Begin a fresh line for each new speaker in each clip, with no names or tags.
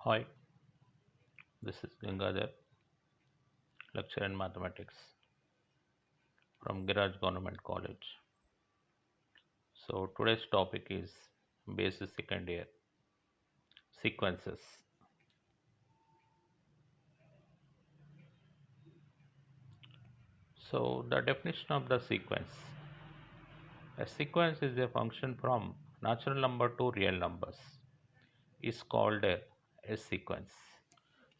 Hi, this is Gangadhar, lecturer in mathematics from Giraj Government College. So today's topic is BSC second year sequences. So the definition of the sequence. A sequence is a function from natural number to real numbers is called a sequence.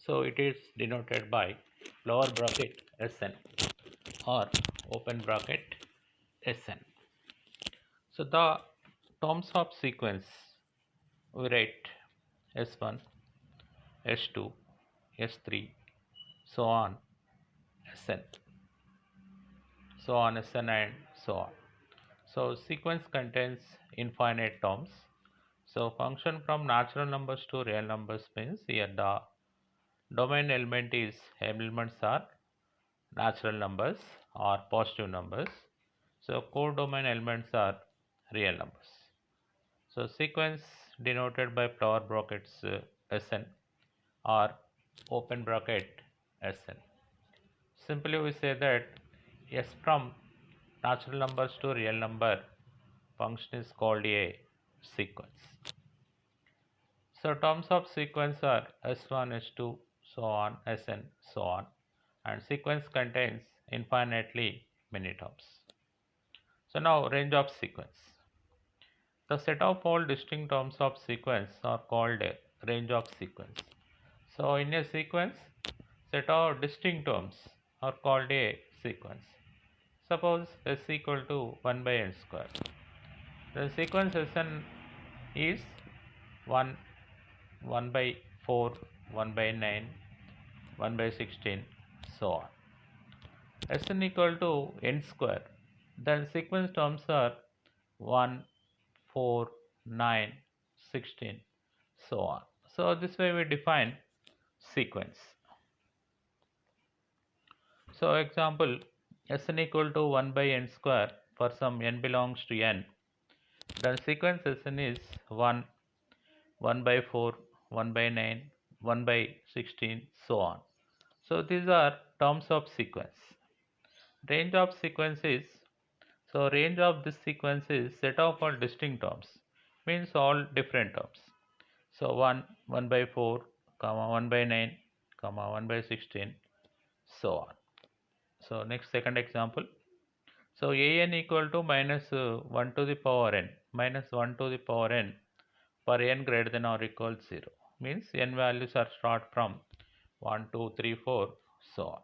So it is denoted by lower bracket Sn or open bracket Sn. So the terms of sequence we write S1, S2, S3, so on, Sn, so on, Sn, and so on. So sequence contains infinite terms. So function from natural numbers to real numbers means here the domain elements are natural numbers or positive numbers. So codomain elements are real numbers. So sequence denoted by flower brackets Sn or open bracket Sn. Simply we say that S from natural numbers to real number function is called a sequence. So terms of sequence are S1, S2, so on, Sn, so on, and sequence contains infinitely many terms. So now range of sequence. The set of all distinct terms of sequence are called a range of sequence. So in a sequence, set of distinct terms are called a sequence. Suppose S equal to 1 by n square. The sequence Sn is 1, 1 by 4, 1 by 9, 1 by 16, so on. Sn equal to n square. Then sequence terms are 1, 4, 9, 16, so on. So this way we define sequence. So example, Sn equal to 1 by n square for some n belongs to n. The sequence Sn is 1, 1 by 4, 1 by 9, 1 by 16, so on. So these are terms of sequence. Range of sequence is, so range of this sequence is set of all distinct terms, means all different terms. So 1, 1 by 4, comma 1 by 9, comma 1 by 16, so on. So next second example. So an equal to minus 1 to the power n, minus 1 to the power n for n greater than or equal 0, means n values are start from 1, 2, 3, 4, so on.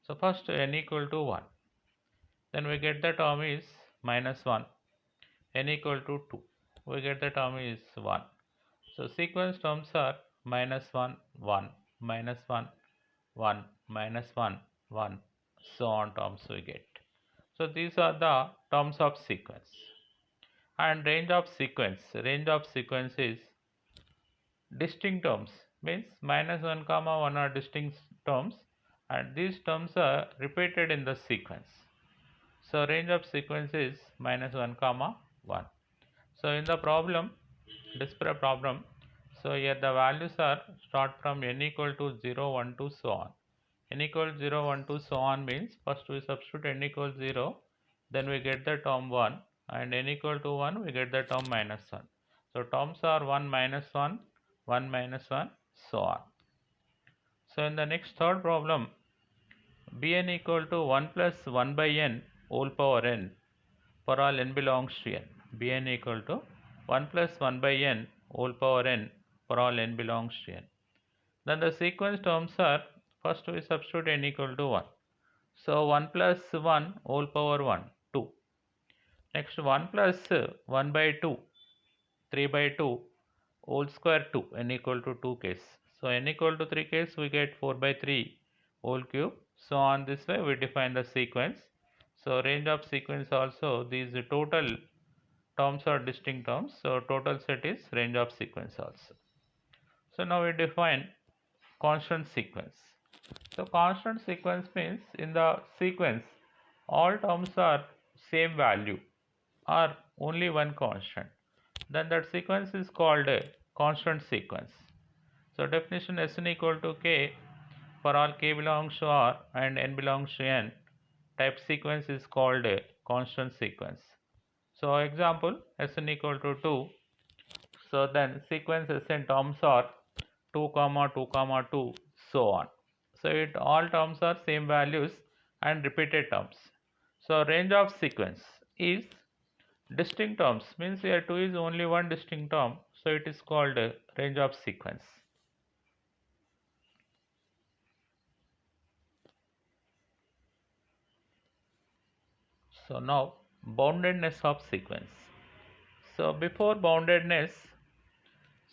So first n equal to 1, then we get the term is minus 1, n equal to 2, we get the term is 1. So sequence terms are minus 1, 1, minus 1, 1, minus 1, 1, so on terms we get. So these are the terms of sequence. And range of sequence is distinct terms, means minus 1 comma 1 are distinct terms, and these terms are repeated in the sequence. So range of sequence is minus 1 comma 1. So in the problem, display problem, so here the values are start from n equal to 0, 1 to so on. N equal 0, 1 to so on means first we substitute n equal 0, then we get the term 1, and n equal to 1 we get the term minus 1. So terms are 1 minus 1, 1 minus 1, so on. So in the next third problem, Bn equal to 1 plus 1 by n whole power n for all n belongs to n. Bn equal to 1 plus 1 by n whole power n for all n belongs to n. Then the sequence terms are, first we substitute n equal to 1. So 1 plus 1 whole power 1, 2. Next 1 plus 1 by 2, 3 by 2 whole square 2, n equal to 2 case. So n equal to 3 case we get 4 by 3 whole cube. So on this way we define the sequence. So range of sequence also, these total terms are distinct terms. So total set is range of sequence also. So now we define constant sequence. So constant sequence means in the sequence all terms are same value or only one constant. Then that sequence is called a constant sequence. So definition Sn equal to K for all K belongs to R and N belongs to N. Type sequence is called a constant sequence. So example Sn equal to 2. So then sequence Sn terms are 2 comma 2 comma 2 so on. So it all terms are same values and repeated terms. So range of sequence is distinct terms, means here 2 is only one distinct term, so it is called range of sequence. So now boundedness of sequence. So before boundedness,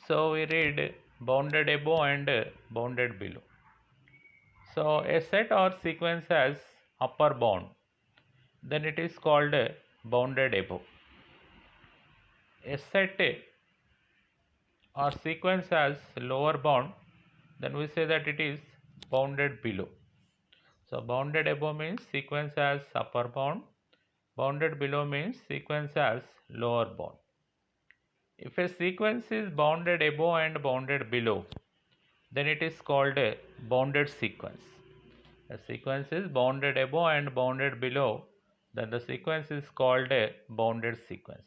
so we read bounded above and bounded below. So a set or sequence has upper bound, then it is called bounded above. A set or sequence has lower bound, then we say that it is bounded below. So bounded above means sequence has upper bound, bounded below means sequence has lower bound. If a sequence is bounded above and bounded below, then it is called a bounded sequence. A sequence is bounded above and bounded below, then the sequence is called a bounded sequence.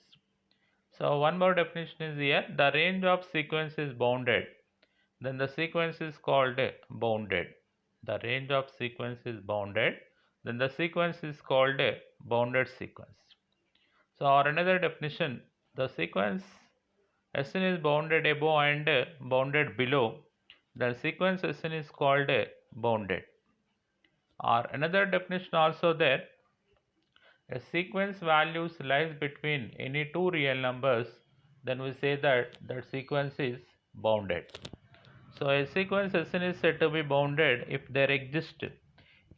So one more definition is here: the range of sequence is bounded, then the sequence is called bounded. The range of sequence is bounded, then the sequence is called a bounded sequence. So or another definition, the sequence Sn is bounded above and bounded below, the sequence Sn is called bounded. Or another definition also there, a sequence values lies between any two real numbers, then we say that that sequence is bounded. So a sequence Sn is said to be bounded if there exist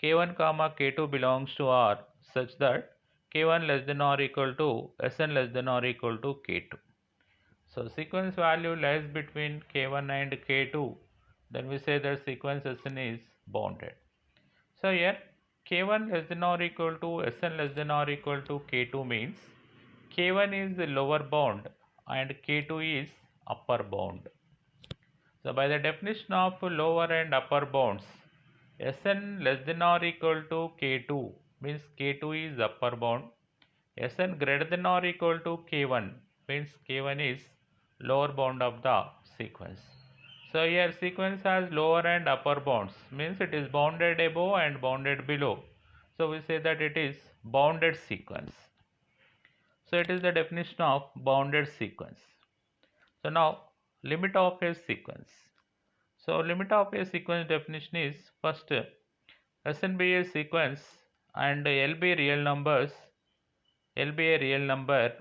k1 comma k2 belongs to R such that k1 less than or equal to Sn less than or equal to k2. So sequence value lies between k1 and k2, then we say that sequence Sn is bounded. So here k1 less than or equal to Sn less than or equal to k2 means k1 is the lower bound and k2 is upper bound. So by the definition of lower and upper bounds, Sn less than or equal to k2 means k2 is upper bound. Sn greater than or equal to k1 means k1 is lower bound of the sequence. So here sequence has lower and upper bounds, means it is bounded above and bounded below. So we say that it is bounded sequence. So it is the definition of bounded sequence. So now limit of a sequence. So limit of a sequence definition is first Sn be a sequence and L be real numbers, L be a real number,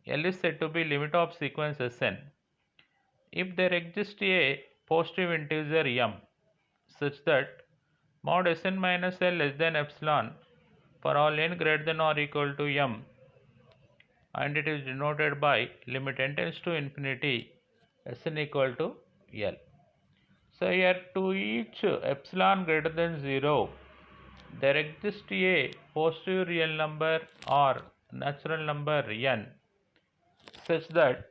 L is said to be limit of sequence Sn if there exists a positive integer m such that mod Sn minus L less than epsilon for all n greater than or equal to m, and it is denoted by limit n tends to infinity Sn equal to L. So here to each epsilon greater than 0, there exists a positive real number or natural number n such that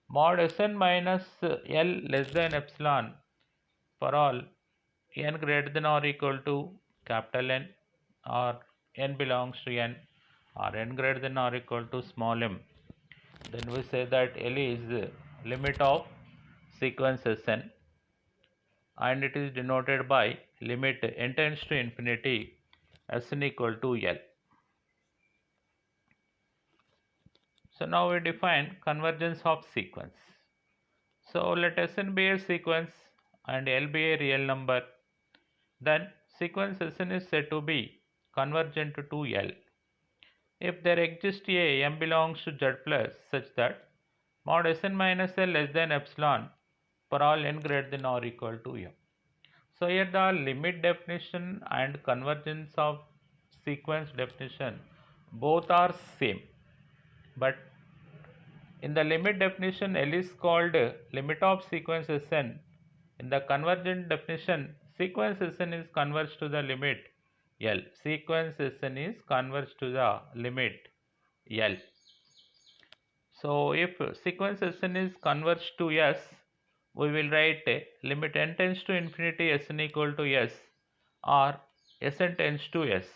mod Sn minus L less than epsilon for all n greater than or equal to capital N, or n belongs to n, or n greater than or equal to small m, then we say that L is limit of sequence Sn and it is denoted by limit n tends to infinity Sn equal to L. So now we define convergence of sequence. So let Sn be a sequence and L be a real number, then sequence Sn is said to be convergent to L if there exists a m belongs to Z plus such that mod Sn minus L less than epsilon for all n greater than or equal to m. So here the limit definition and convergence of sequence definition both are same, but in the limit definition L is called limit of sequence Sn. In the convergent definition, sequence Sn is converged to the limit L. Sequence Sn is converged to the limit L. So if sequence Sn is converged to S, we will write limit n tends to infinity Sn equal to S or Sn tends to S.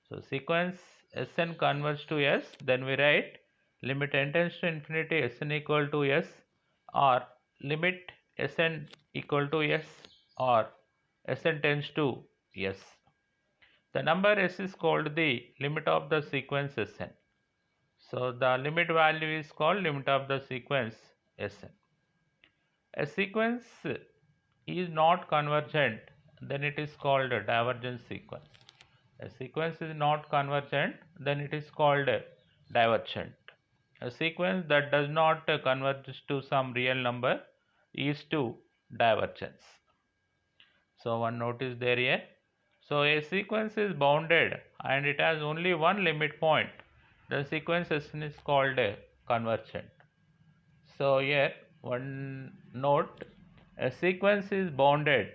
So sequence Sn converges to S, then we write limit n tends to infinity Sn equal to S or limit Sn equal to S or Sn tends to S. The number S is called the limit of the sequence Sn. So the limit value is called limit of the sequence Sn. A sequence is not convergent, then it is called a divergent sequence. A sequence is not convergent, then it is called divergent. A sequence that does not converge to some real number is to divergence. So one note is there here. So a sequence is bounded and it has only one limit point. The sequence is called convergent. So here one note, a sequence is bounded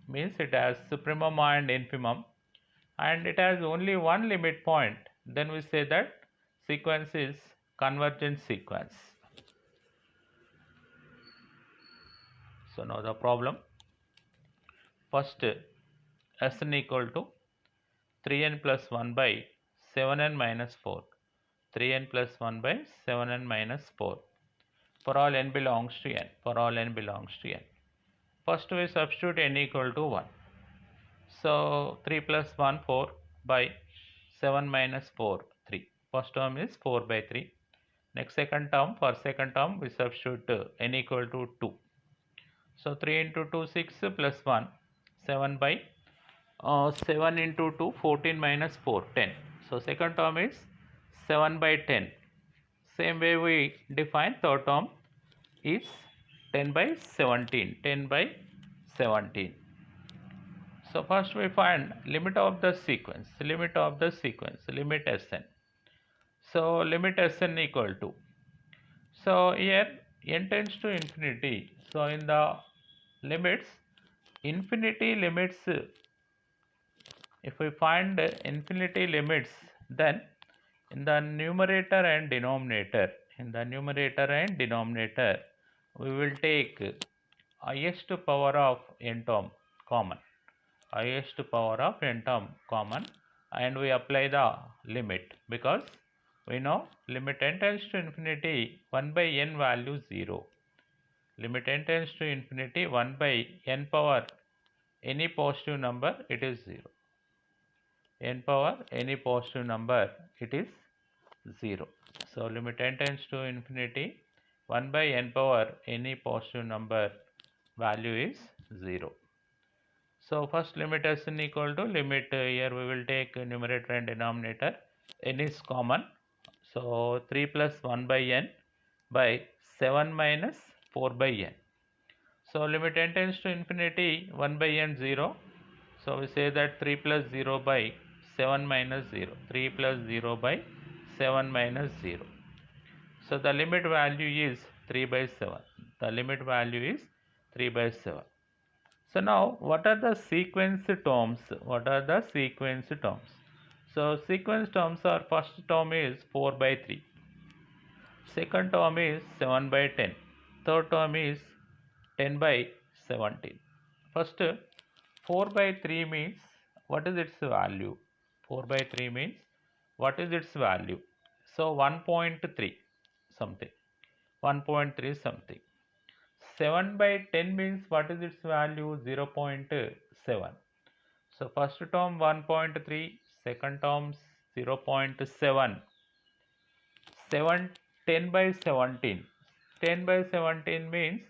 means it has supremum and infimum and it has only one limit point, then we say that sequence is convergent sequence. So now the problem, first Sn equal to 3n plus 1 by 7n minus 4, 3n plus 1 by 7n minus 4 for all n belongs to n, for all n belongs to n. First we substitute n equal to 1. So 3 plus 1 4 by 7 minus 4 3. First term is 4 by 3. Next second term, for second term we substitute n equal to 2. So 3 into 2 6 plus 1 7 by 7 into 2 14 minus 4 10. So second term is 7 by 10. Same way we define third term is 10 by 17, 10 by 17. So first we find limit of the sequence, limit of the sequence, limit Sn. So limit Sn equal to, so here n tends to infinity. So in the limits, infinity limits, if we find infinity limits, then in the numerator and denominator, in the numerator and denominator, we will take highest power of n term common, highest power of n term common, and we apply the limit, because we know limit n tends to infinity 1 by n value 0. Limit n tends to infinity 1 by n power any positive number, it is 0. N power any positive number, it is 0. So limit n tends to infinity 1 by n power any positive number, value is 0. So first limit Sn equal to limit, here we will take numerator and denominator, n is common. So 3 plus 1 by n by 7 minus 4 by n. So limit n tends to infinity 1 by n 0. So we say that 3 plus 0 by 7 minus 0, 3 plus 0 by 7 minus 0. So the limit value is 3 by 7. The limit value is 3 by 7. So now what are the sequence terms? What are the sequence terms? So sequence terms are, first term is 4 by 3. Second term is 7 by 10. Third term is 10 by 17. First 4 by 3 means what is its value? 4 by 3 means what is its value? So 1.3 something, 1.3 something. 7 by 10 means what is its value? 0.7. So first term 1.3, second term 0.7. 10 by 17. 10 by 17 means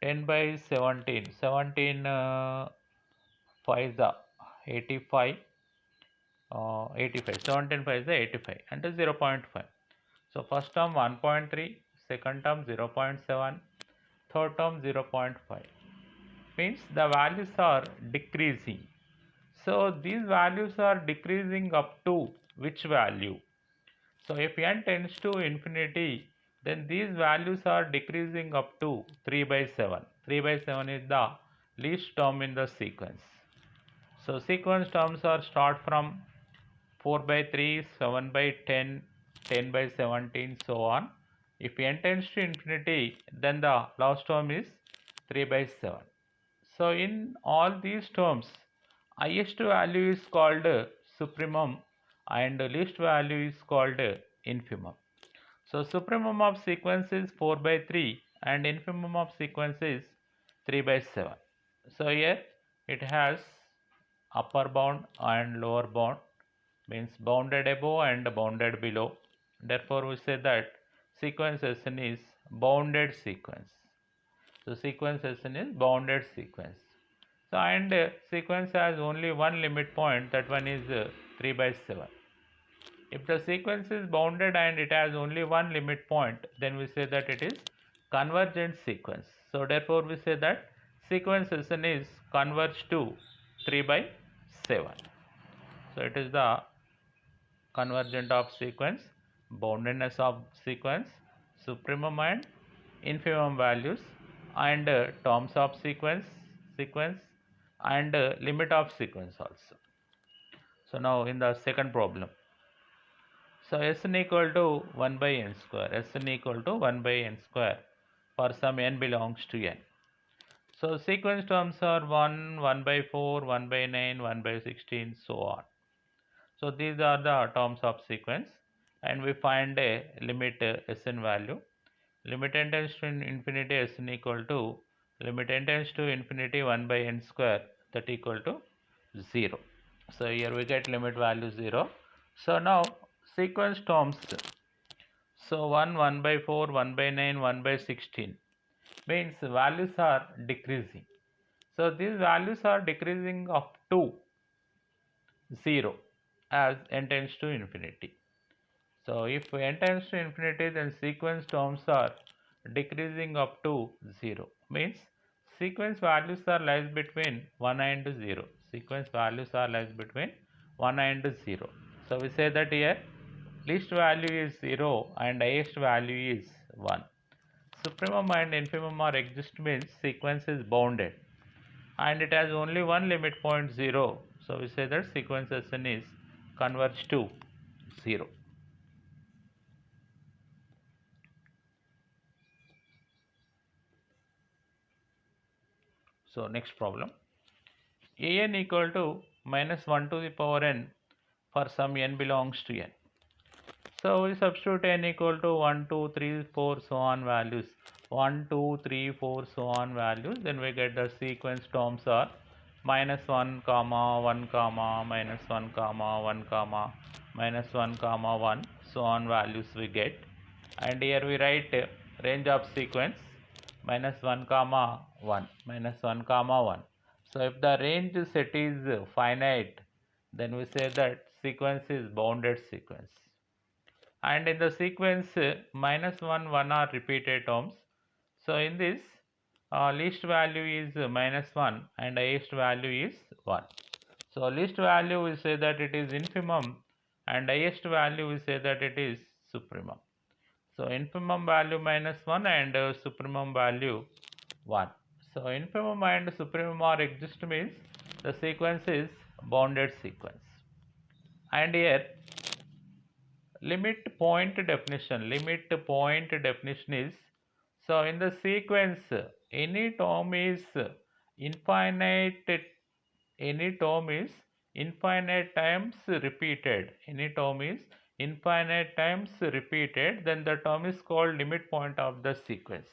10 by 17. 17 5 is the 85. 85. 17 5 is the 85 and 0.5. So first term 1.3, second term 0.7, third term 0.5. Means the values are decreasing. So these values are decreasing up to which value? So if n tends to infinity, then these values are decreasing up to 3 by 7. 3 by 7 is the least term in the sequence. So sequence terms are start from 4 by 3, 7 by 10, 10 by 17, so on. If n tends to infinity, then the last term is 3 by 7. So in all these terms, highest value is called supremum and least value is called infimum. So supremum of sequence is 4 by 3 and infimum of sequence is 3 by 7. So here it has upper bound and lower bound, means bounded above and bounded below. Therefore we say that sequence Sn is bounded sequence. So sequence Sn is bounded sequence. So and sequence has only one limit point, that one is 3 by 7. If the sequence is bounded and it has only one limit point, then we say that it is convergent sequence. So therefore we say that sequence Sn is converged to 3 by 7. So it is the convergent of sequence, boundedness of sequence, supremum and infimum values, and terms of sequence and limit of sequence also. So now in the second problem, so Sn equal to 1 by n square, Sn equal to 1 by n square for some n belongs to n. So sequence terms are 1, 1 by 4, 1 by 9, 1 by 16, so on. So these are the terms of sequence, and we find a limit Sn value. Limit n tends to infinity, Sn equal to limit n tends to infinity 1 by n square, that equal to 0. So here we get limit value 0. So now sequence terms, so 1, 1 by 4, 1 by 9, 1 by 16 means values are decreasing. So these values are decreasing up to 0 as n tends to infinity. So if n tends to infinity, then sequence terms are decreasing up to 0, means sequence values are lies between 1 and 0. Sequence values are lies between 1 and 0. So we say that here least value is 0 and highest value is 1. Supremum and infimum are exist, means sequence is bounded and it has only one limit point 0. So we say that sequence Sn is converged to 0. So next problem, an equal to minus 1 to the power n for some n belongs to n. So we substitute n equal to 1, 2, 3, 4, so on values, 1, 2, 3, 4, so on values, then we get the sequence terms are minus 1 comma 1 comma minus 1 comma 1 comma minus 1 comma 1, so on values we get. And here we write range of sequence minus 1 comma 1 minus 1 comma 1. So if the range set is finite, then we say that sequence is bounded sequence. And in the sequence minus 1, 1 are repeated terms. So in this least value is minus 1 and highest value is 1. So least value we say that it is infimum and highest value we say that it is supremum. So infimum value minus 1 and supremum value 1. So infimum and supremum are exist, means the sequence is bounded sequence. And here limit point definition is, so in the sequence any term is infinite, any term is infinite times repeated, any term is infinite times repeated, then the term is called limit point of the sequence.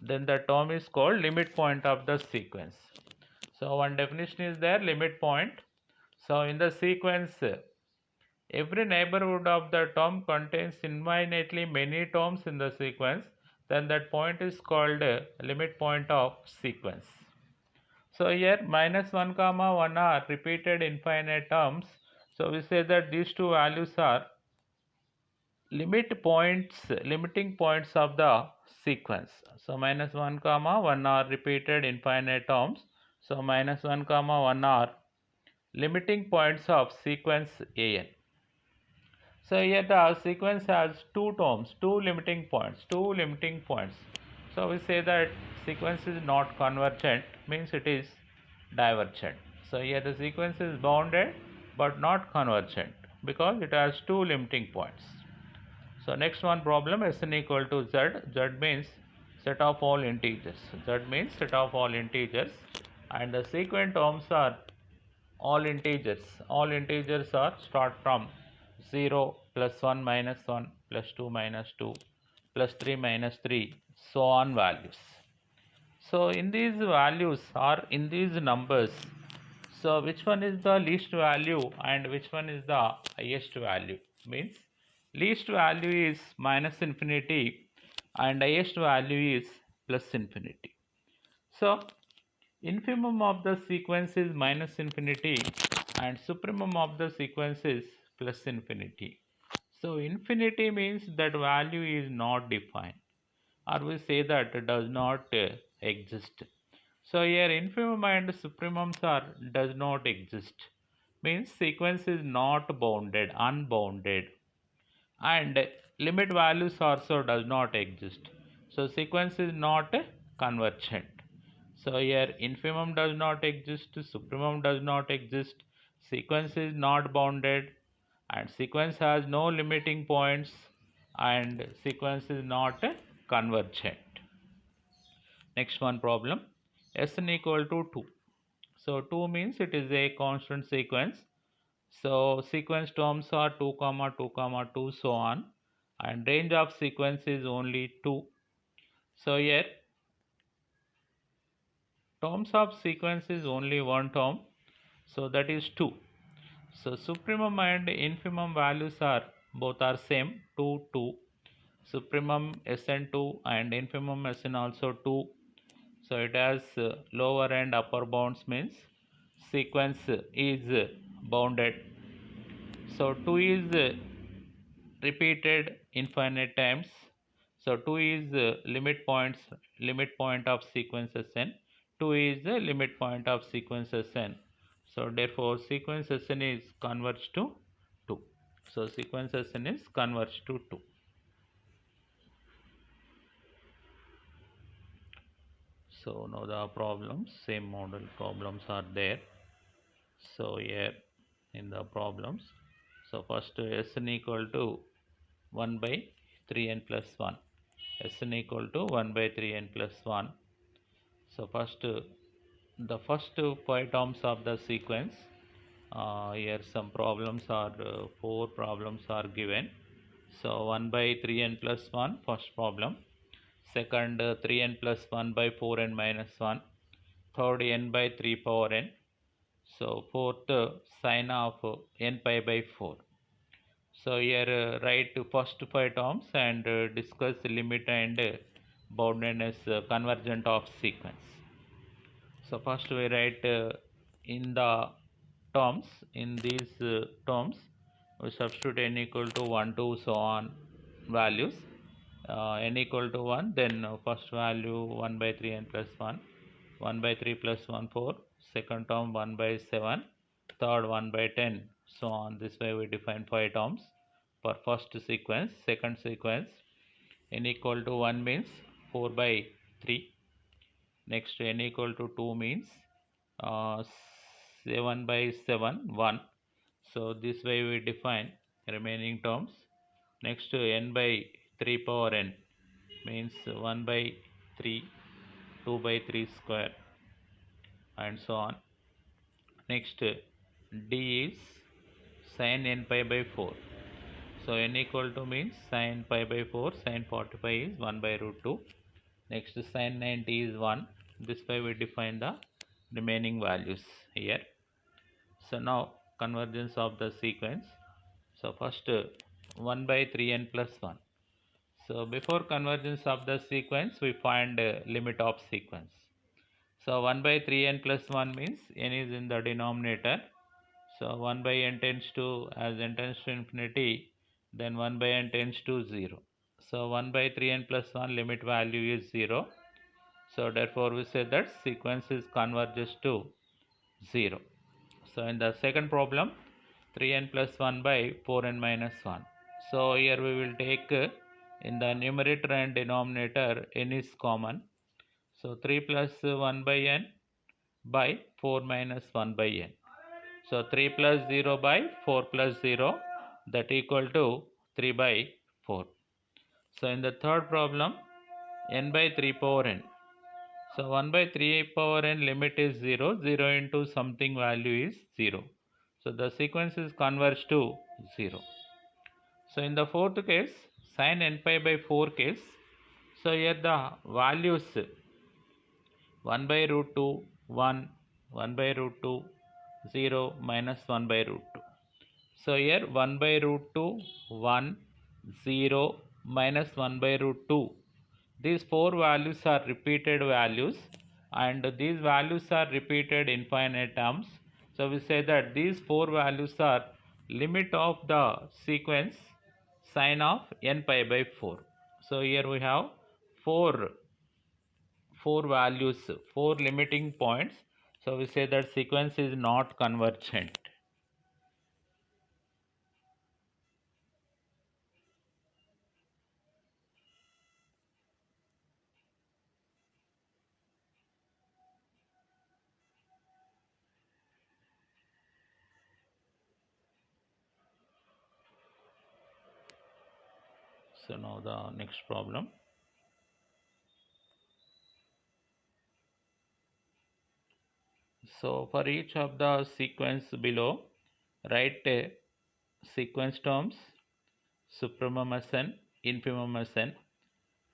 Then the term is called limit point of the sequence. So one definition is there, limit point. So in the sequence every neighborhood of the term contains infinitely many terms in the sequence, then that point is called a limit point of sequence. So here minus 1 comma 1 are repeated infinite terms. So we say that these two values are limiting points of the sequence. So minus 1 comma 1 are repeated infinite terms. So minus 1 comma 1 are limiting points of sequence an. So here the sequence has two terms, two limiting points. So we say that sequence is not convergent, means it is divergent. So here the sequence is bounded but not convergent because it has two limiting points. So next one problem, Sn equal to z. Z means set of all integers. Z means set of all integers, and the sequent terms are all integers. All integers are start from 0 plus 1 minus 1 plus 2 minus 2 plus 3 minus 3, so on values. So in these values or in these numbers, so which one is the least value and which one is the highest value? Means least value is minus infinity and highest value is plus infinity. So infimum of the sequence is minus infinity and supremum of the sequence is plus infinity. So infinity means that value is not defined, or we say that it does not exist. So here infimum and supremums are does not exist, means sequence is not bounded, unbounded, and limit values also does not exist. So sequence is not convergent. So here infimum does not exist, supremum does not exist, sequence is not bounded, and sequence has no limiting points, and sequence is not convergent. Next one problem, Sn equal to 2. So 2 means it is a constant sequence. So sequence terms are 2 comma 2 comma 2, so on, and range of sequence is only 2. So here terms of sequence is only one term, so that is 2. So supremum and infimum values are both are same, 2 2. Supremum Sn2 and infimum Sn also 2. So it has lower and upper bounds, means sequence is bounded. So 2 is repeated infinite times. So 2 is limit point of sequence Sn. 2 is the limit point of sequence Sn. So therefore sequence Sn is converged to 2. So sequence Sn is converged to 2. So now the problems, same model problems are there. So here in the problems, so first Sn equal to 1 by 3n plus 1. Sn equal to 1 by 3n plus 1. So first the first 5 terms of the sequence, here some problems are 4 problems are given. So 1 by 3n plus 1 first problem, second 3n plus 1 by 4n minus 1, third n by 3 power n, so fourth sine of n pi by 4. So here write first 5 terms and discuss limit and boundedness convergent of sequence. So first we write in the terms, in these terms we substitute n equal to 1 2 so on values, n equal to 1, then first value 1 by 3 n plus 1, 1 by 3 plus 1 4, second term 1 by 7, third 1 by 10, so on. This way we define 5 terms for first sequence. Second sequence, n equal to 1 means 4 by 3. Next n equal to 2 means 7 by 7 1. So this way we define remaining terms. Next n by 3 power n means 1 by 3, 2 by 3 square, and so on. Next d is sin n pi by 4. So n equal to means sin pi by 4, sin 45 is 1 by root 2. Next sin 90 is 1. This way we define the remaining values here. So now convergence of the sequence. So first 1 by 3n plus 1. So before convergence of the sequence we find limit of sequence. So 1 by 3n plus 1 means n is in the denominator. So 1 by n tends to, as n tends to infinity, then 1 by n tends to 0. So 1 by 3n plus 1 limit value is 0. So therefore we say that sequence is converges to 0. So in the second problem, 3n plus 1 by 4n minus 1. So here we will take in the numerator and denominator n is common. So 3 plus 1 by n by 4 minus 1 by n. So 3 plus 0 by 4 plus 0, that equal to 3 by 4. So in the third problem, n by 3 power n. So 1 by 3 power n limit is 0, 0 into something value is 0. So the sequence is converged to 0. So in the fourth case, sin n pi by 4 case, so here the values 1 by root 2, 1, 1 by root 2, 0, minus 1 by root 2. So here 1 by root 2, 1, 0, minus 1 by root 2. These four values are repeated values, and these values are repeated infinite terms. So we say that these four values are limit of the sequence sin of n pi by 4. So here we have four values, four limiting points. So we say that sequence is not convergent. So now the next problem. So for each of the sequence below, write sequence terms, supremum SN, infimum SN,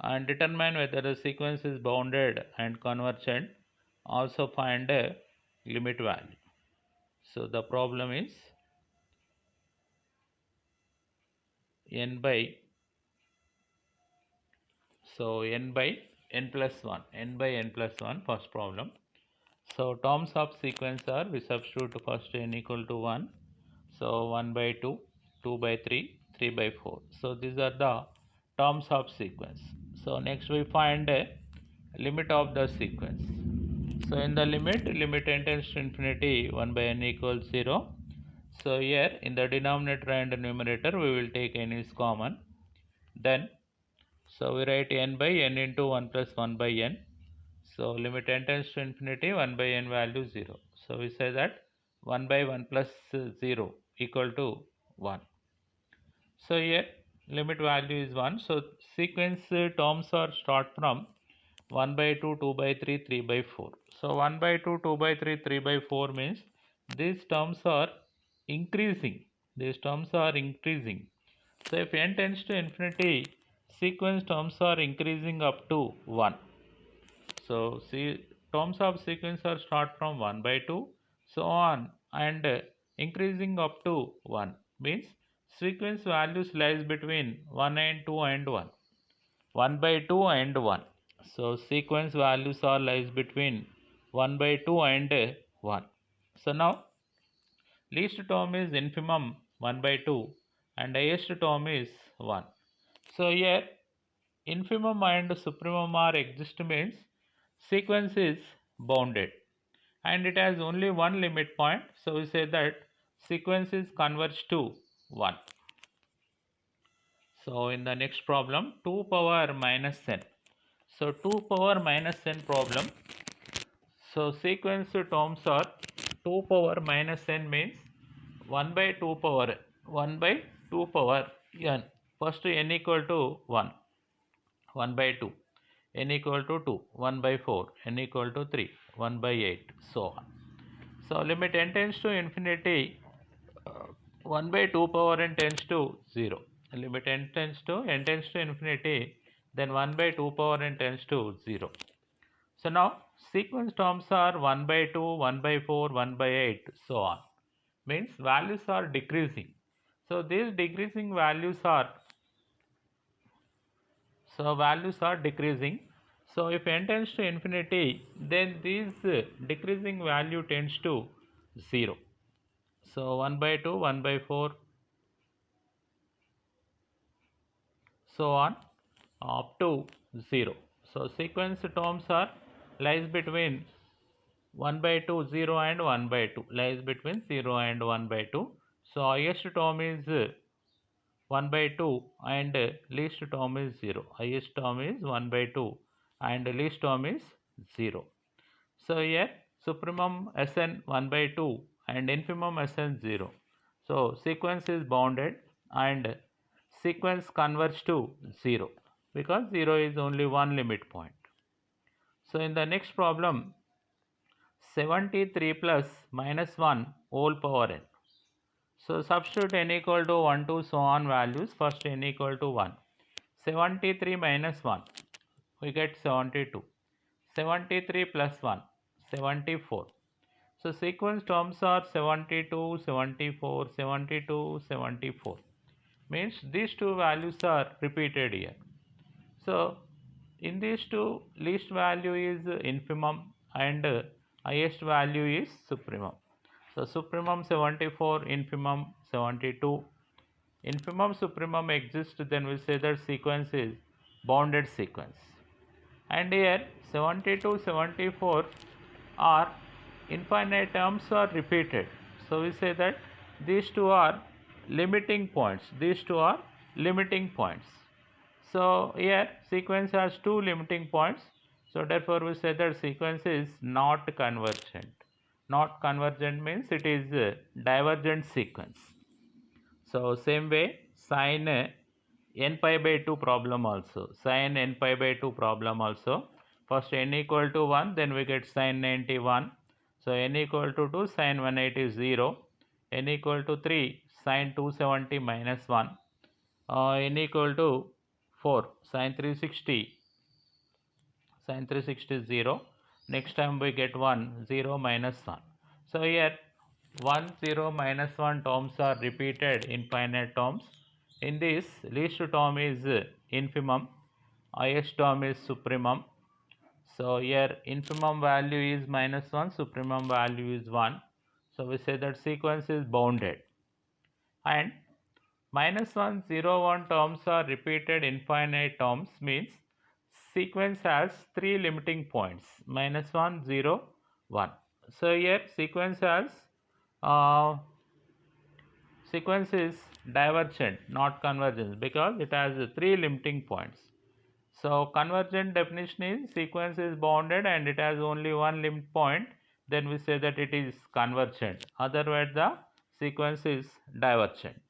and determine whether the sequence is bounded and convergent. Also find a limit value. So the problem is n by n plus 1, n by n plus 1, first problem. So terms of sequence are, we substitute first n equal to 1. So 1 by 2, 2 by 3, 3 by 4. So these are the terms of sequence. So next we find a limit of the sequence. So in the limit n tends to infinity, 1 by n equals 0. So here in the denominator and numerator we will take n is common. Then so we write n by n into 1 plus 1 by n. So limit n tends to infinity, 1 by n value 0. So we say that 1 by 1 plus 0 equal to 1. So here limit value is 1. So sequence terms are start from 1 by 2, 2 by 3, 3 by 4. So 1 by 2, 2 by 3, 3 by 4 means these terms are increasing. These terms are increasing. So if n tends to infinity, sequence terms are increasing up to 1. So see, terms of sequence are start from 1 by 2, so on, and increasing up to 1 means sequence values lies between 1 and 2 and 1. 1 by 2 and 1. So sequence values are lies between 1 by 2 and 1. So now least term is infimum 1 by 2 and highest term is 1. So here infimum and supremum are exist means sequence is bounded and it has only one limit point. So we say that sequence is converged to 1. So in the next problem, 2 power minus n. So 2 power minus n problem. So sequence terms are 2 power minus n means 1 by 2 power 1 by 2 power n. First n equal to 1, 1 by 2, n equal to 2, 1 by 4, n equal to 3, 1 by 8, so on. So limit n tends to infinity, 1 by 2 power n tends to 0. Limit n tends to infinity, then 1 by 2 power n tends to 0. So now sequence terms are 1 by 2, 1 by 4, 1 by 8, so on. Means values are decreasing. So these decreasing values are decreasing. So if n tends to infinity, then these decreasing value tends to 0. So 1 by 2, 1 by 4, so on up to 0. So sequence terms are lies between 1 by 2, 0 and 1 by 2, lies between 0 and 1 by 2. So highest term is 1 by 2 and least term is 0. Highest term is 1 by 2 and least term is 0. So here supremum Sn 1 by 2 and infimum Sn 0. So sequence is bounded and sequence converges to 0 because 0 is only one limit point. So in the next problem, 73 plus minus 1 whole power n. So substitute n equal to 1 to so on values. First n equal to 1. 73 minus 1, we get 72. 73 plus 1, 74. So sequence terms are 72, 74, 72, 74. Means these two values are repeated here. So in these two, least value is infimum and highest value is supremum. So supremum 74, infimum 72. Infimum supremum exists, then we say that sequence is bounded sequence. And here 72, 74 are infinite terms are repeated. So we say that these two are limiting points. These two are limiting points. So here sequence has two limiting points. So therefore we say that sequence is not convergent. Not convergent means it is a divergent sequence. So same way sin n pi by 2 problem also. Sin n pi by 2 problem also. First n equal to 1, then we get sin 91. So n equal to 2, sin 180 is 0. N equal to 3, sin 270 minus 1. N equal to 4, sin 360. Sin 360 is 0. Next time we get 1, 0 minus 1. So here 1, 0 minus 1 terms are repeated in finite terms. In this, least term is infimum, highest term is supremum. So here infimum value is minus 1, supremum value is 1. So we say that sequence is bounded. And minus 1, 0, 1 terms are repeated infinite terms means sequence has three limiting points minus 1, 0, 1. So here sequence has sequence is divergent, not convergent, because it has three limiting points. So convergent definition is sequence is bounded and it has only one limit point, then we say that it is convergent. Otherwise the sequence is divergent.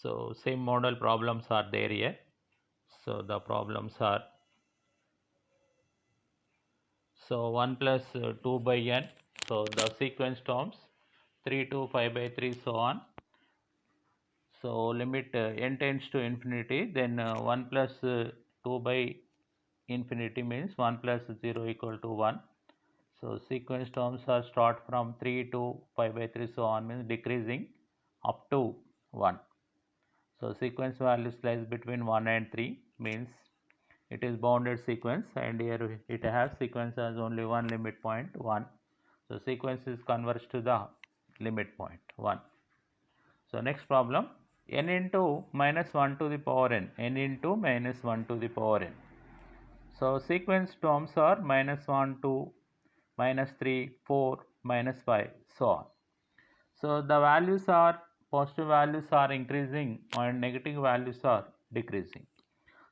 So same model problems are there here. So the problems are, so 1 plus 2 by n, so the sequence terms 3 to 5 by 3 so on. So limit n tends to infinity, then 1 plus 2 by infinity means 1 plus 0 equal to 1. So sequence terms are start from 3 to 5 by 3 so on means decreasing up to 1. So sequence value lies between 1 and 3 means it is bounded sequence, and here it has sequence has only one limit point 1. So sequence is converged to the limit point 1. So next problem, n into minus 1 to the power n, n into minus 1 to the power n. So sequence terms are minus 1, 2, minus 3, 4, minus 5, so on. So the values are, positive values are increasing and negative values are decreasing.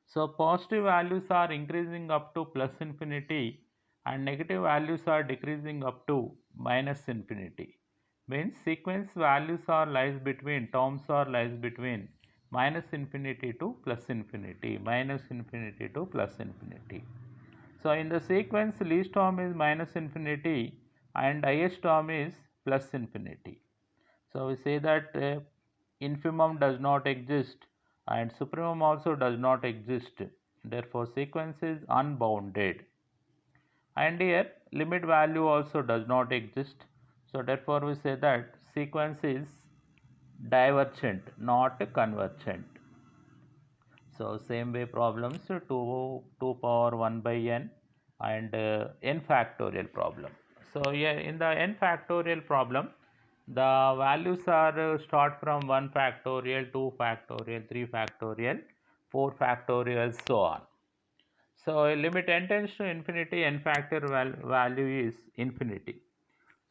So positive values are increasing up to plus infinity and negative values are decreasing up to minus infinity. Means sequence values are lies between, terms are lies between minus infinity to plus infinity, minus infinity to plus infinity. So in the sequence, least term is minus infinity and highest term is plus infinity. So we say that infimum does not exist and supremum also does not exist. Therefore sequence is unbounded. And here limit value also does not exist. So therefore we say that sequence is divergent, not convergent. So same way problems 2 power 1 by n and n factorial problem. So here in the n factorial problem, the values are start from 1 factorial, 2 factorial, 3 factorial, 4 factorial, so on. So limit n tends to infinity, n factorial value is infinity.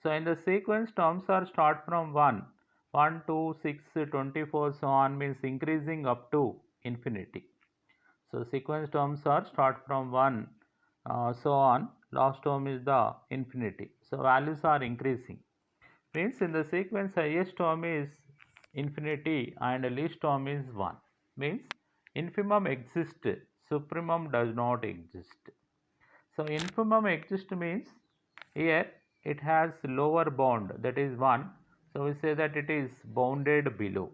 So in the sequence terms are start from 1, 1, 2, 6, 24, so on means increasing up to infinity. So sequence terms are start from 1, so on, last term is the infinity. So values are increasing. Means in the sequence highest term is infinity and least term is 1. Means infimum exists, supremum does not exist. So infimum exists means here it has lower bound, that is 1. So we say that it is bounded below.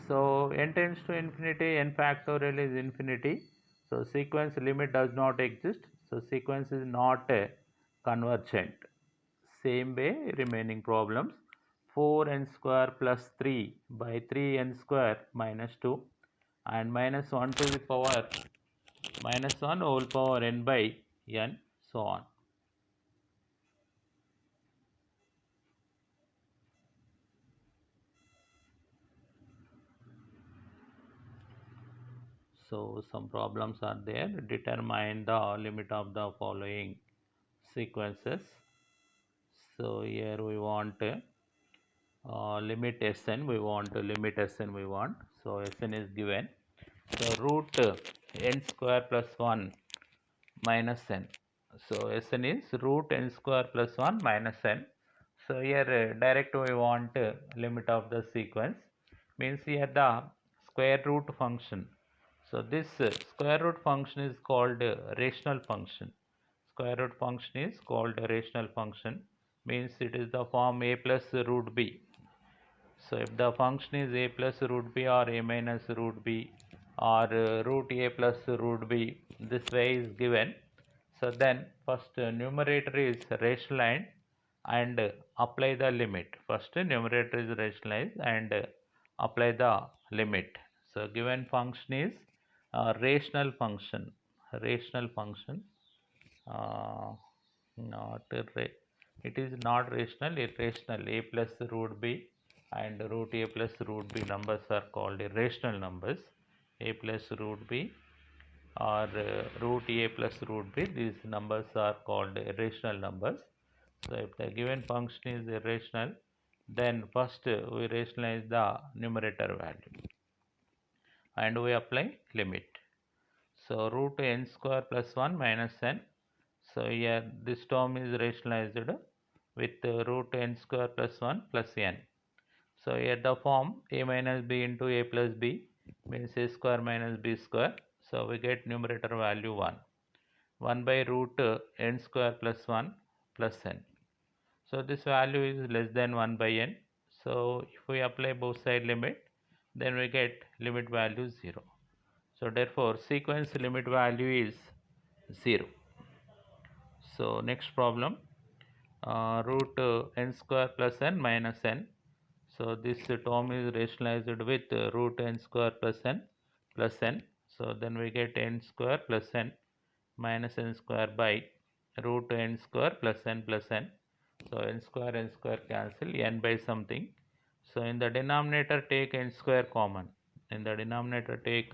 So n tends to infinity, n factorial is infinity. So sequence limit does not exist. So sequence is not convergent. Same way remaining problems. 4n square plus 3 by 3n square minus 2 and minus 1 to the power minus 1 whole power n by n, so on. So some problems are there. Determine the limit of the following sequences. So here we want limit Sn, we want limit Sn we want. So Sn is given. So root n square plus 1 minus n. So Sn is root n square plus 1 minus n. So here direct we want limit of the sequence, means here the square root function. So this square root function is called rational function. Square root function is called a rational function, means it is the form a plus root b. So if the function is a plus root b or a minus root b or root a plus root b, this way is given. So then first numerator is rationalized and apply the limit. First numerator is rationalized and apply the limit. So given function is rational function. Rational function. Not it is not rational, irrational. A plus root b and root a plus root b numbers are called irrational numbers. A plus root b or root a plus root b, these numbers are called irrational numbers. So if the given function is irrational, then first we rationalize the numerator value and we apply limit. So root n square plus 1 minus n. So here this term is rationalized with root n square plus 1 plus n. So here the form a minus b into a plus b means a square minus b square. So we get numerator value 1. 1 by root n square plus 1 plus n. So this value is less than 1 by n. So if we apply both side limit, then we get limit value 0. So therefore sequence limit value is 0. So next problem, root n square plus n minus n. So this term is rationalized with root n square plus n plus n. So then we get n square plus n minus n square by root n square plus n plus n. So n square cancel, n by something. So in the denominator take n square common. In the denominator take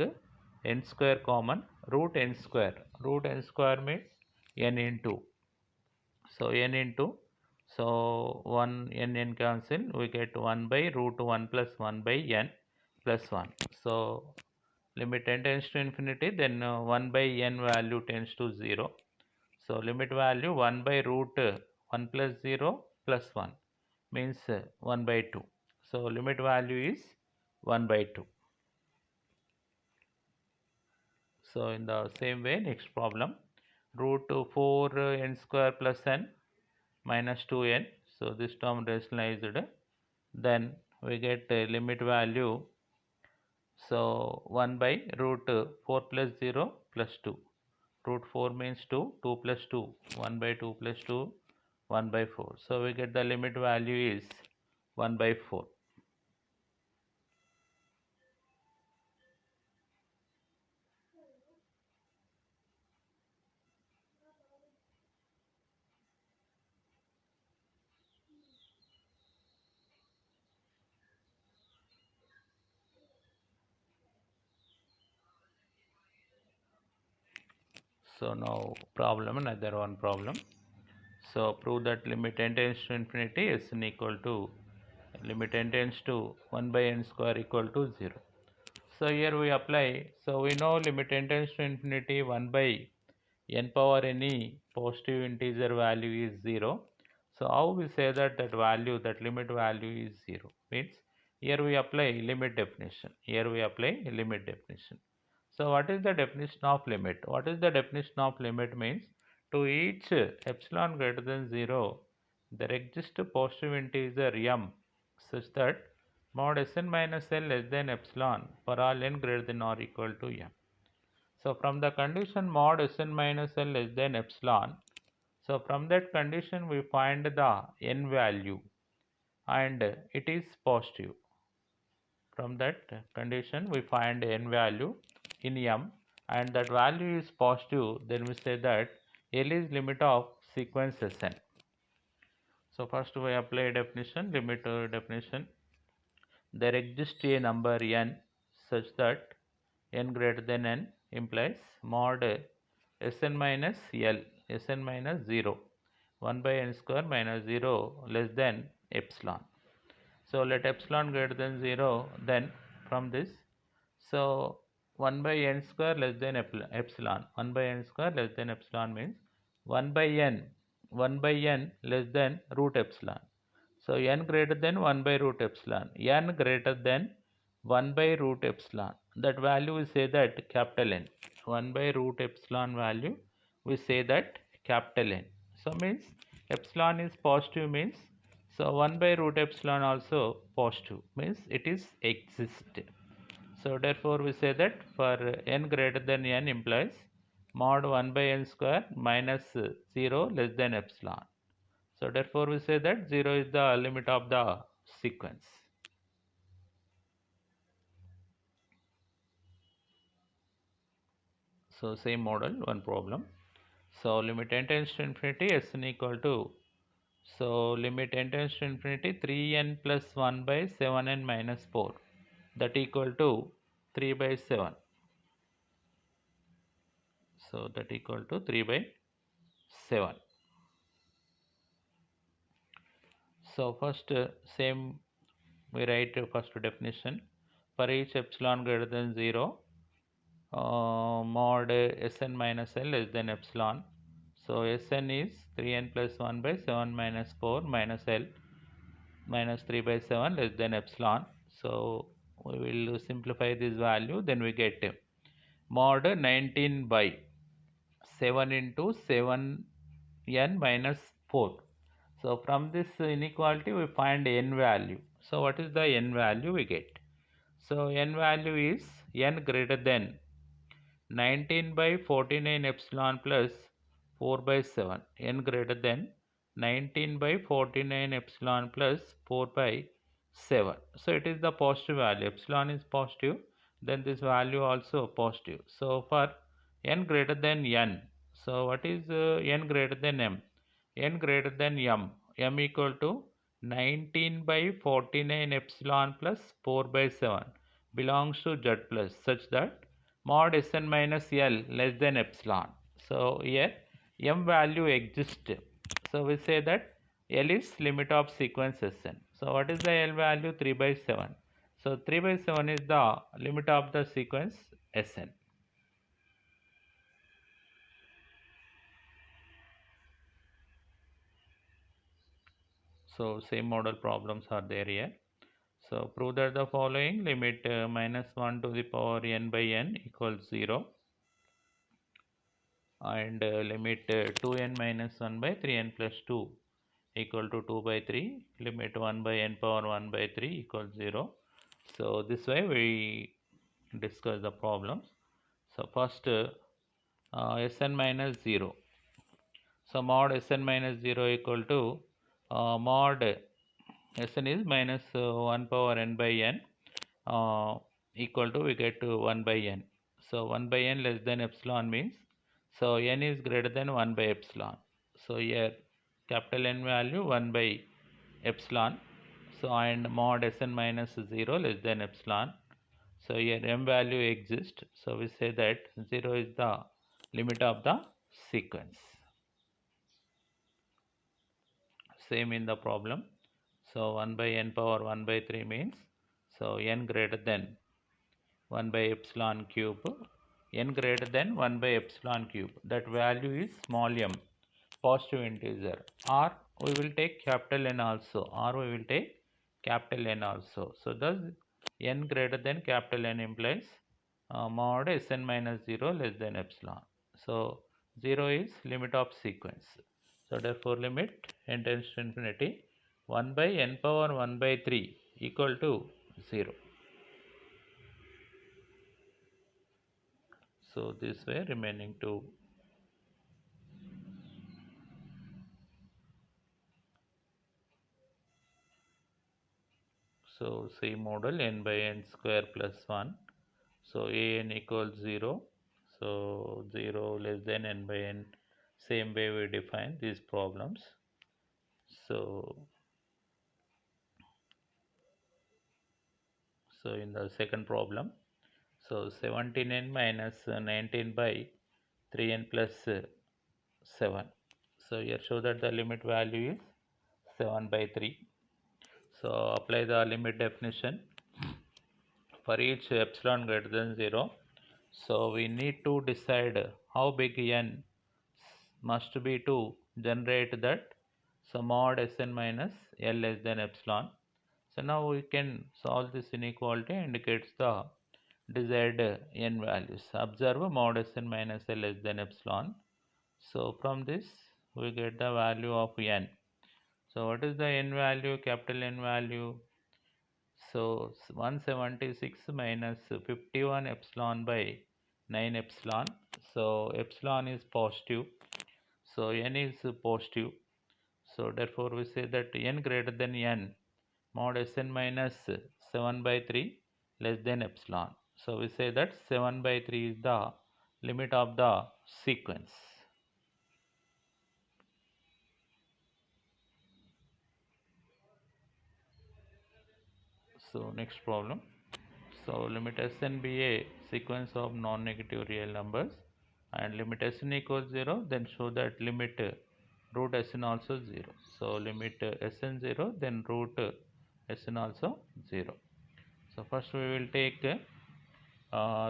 n square common, root n square. Root n square means n into. So n into, so 1 n cancel, we get 1 by root 1 plus 1 by n plus 1. So limit n tends to infinity, then 1 by n value tends to 0. So limit value 1 by root 1 plus 0 plus 1 means 1 by 2. So limit value is 1 by 2. So in the same way, next problem, root 4 n square plus n minus 2n. So this term rationalized, then we get limit value, so 1 by root 4 plus 0 plus 2. Root 4 means 2, 2 plus 2, 1 by 2 plus 2, 1 by 4. So we get the limit value is 1 by 4. So now problem, another one problem. So prove that limit n tends to infinity is equal to limit n tends to 1 by n square equal to 0. So here we apply, so we know limit n tends to infinity 1 by n power any positive integer value is 0. So how we say that value, that limit value is 0? Means here we apply limit definition. Here we apply limit definition. So what is the definition of limit? What is the definition of limit means to each epsilon greater than 0, there exists a positive integer m such that mod Sn minus L less than epsilon for all n greater than or equal to m. So from the condition mod Sn minus L less than epsilon, so from that condition we find the n value and it is positive. From that condition we find n value in m and that value is positive, then we say that L is limit of sequence Sn. So first we apply definition, limit definition. There exists a number n such that n greater than n implies mod Sn minus L, Sn minus 0, 1 by n square minus 0 less than epsilon. So let epsilon greater than 0, then from this, so 1 by n square less than epsilon, 1 by n square less than epsilon means 1 by n, 1 by n less than root epsilon. So n greater than 1 by root epsilon, n greater than 1 by root epsilon, that value we say that capital N. 1 by root epsilon value we say that capital N. So means epsilon is positive means, so 1 by root epsilon also positive means it is exist. So therefore we say that for n greater than n implies mod 1 by n square minus 0 less than epsilon. So therefore we say that 0 is the limit of the sequence. So same model, one problem. So limit n tends to infinity, Sn equal to, so limit n tends to infinity 3n plus 1 by 7n minus 4, that equal to 3 by 7. So that equal to 3 by 7. So first same we write first definition. For each epsilon greater than 0, mod Sn minus L less than epsilon. So Sn is 3n plus 1 by 7 minus 4 minus L minus 3 by 7 less than epsilon. So we will simplify this value, then we get mod 19 by 7 into 7n minus 4. So from this inequality we find n value. So what is the n value we get? So n value is n greater than 19 by 49 epsilon plus 4 by 7, n greater than 19 by 49 epsilon plus 4 by 7. So it is the positive value, epsilon is positive, then this value also positive. So for n greater than n, so what is n greater than m? N greater than m equal to 19 by 49 epsilon plus 4 by 7 belongs to Z plus, such that mod Sn minus L less than epsilon. So here m value exists. So we say that L is limit of sequence Sn. So what is the L value? 3 by 7. So 3 by 7 is the limit of the sequence Sn. So same model problems are there here. So prove that the following limit minus 1 to the power n by n equals 0 and limit 2n minus 1 by 3n plus 2 equal to 2 by 3, limit 1 by n power 1 by 3 equals 0. So this way we discuss the problems. So first Sn minus 0. So mod Sn minus 0 equal to mod Sn is minus 1 power n by n equal to, we get to 1 by n. So 1 by n less than epsilon means, so n is greater than 1 by epsilon. So here capital N value 1 by epsilon. So and mod Sn minus 0 less than epsilon. So here m value exists. So we say that 0 is the limit of the sequence. Same in the problem. So 1 by n power 1 by 3 means, so n greater than 1 by epsilon cube, n greater than 1 by epsilon cube, that value is small m, positive integer, or we will take capital N also, or we will take capital N also. So thus n greater than capital N implies mod Sn minus 0 less than epsilon. So 0 is limit of sequence. So therefore limit n tends to infinity 1 by n power 1 by 3 equal to 0. So this way remaining 2. So C model n by n square plus 1. So an equals 0. So 0 less than n by n. Same way we define these problems. So in the second problem, so 17n minus 19 by 3n plus 7. So here show that the limit value is 7 by 3. So apply the limit definition for each epsilon greater than 0. So we need to decide how big n must be to generate that. So mod Sn minus L less than epsilon. So now we can solve this inequality indicates the desired n values. Observe mod Sn minus L less than epsilon. So from this we get the value of n. So what is the n value, capital N value? So 176 minus 51 epsilon by 9 epsilon. So epsilon is positive. So n is positive. So therefore we say that n greater than n mod Sn minus 7 by 3 less than epsilon. So we say that 7 by 3 is the limit of the sequence. So next problem. So limit Sn be a sequence of non-negative real numbers and limit Sn equals 0, then show that limit root Sn also 0. So limit Sn 0, then root Sn also 0. So first we will take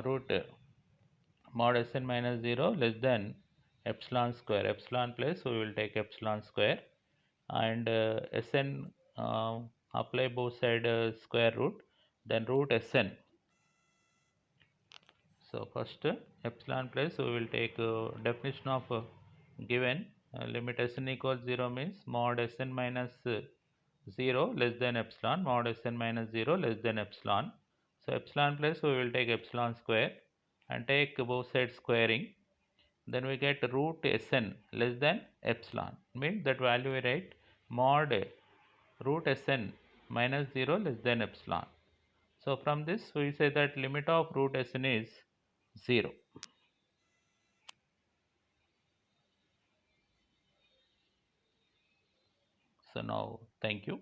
root mod Sn minus 0 less than epsilon square. Epsilon place we will take epsilon square and Sn apply both side square root, then root Sn. So first epsilon place we will take definition of given limit Sn equals 0 means mod Sn minus 0 less than epsilon, mod Sn minus 0 less than epsilon. So epsilon place we will take epsilon square and take both sides squaring, then we get root Sn less than epsilon, means that value we write mod root Sn minus 0 less than epsilon. So from this we say that limit of root Sn is 0. So now thank you.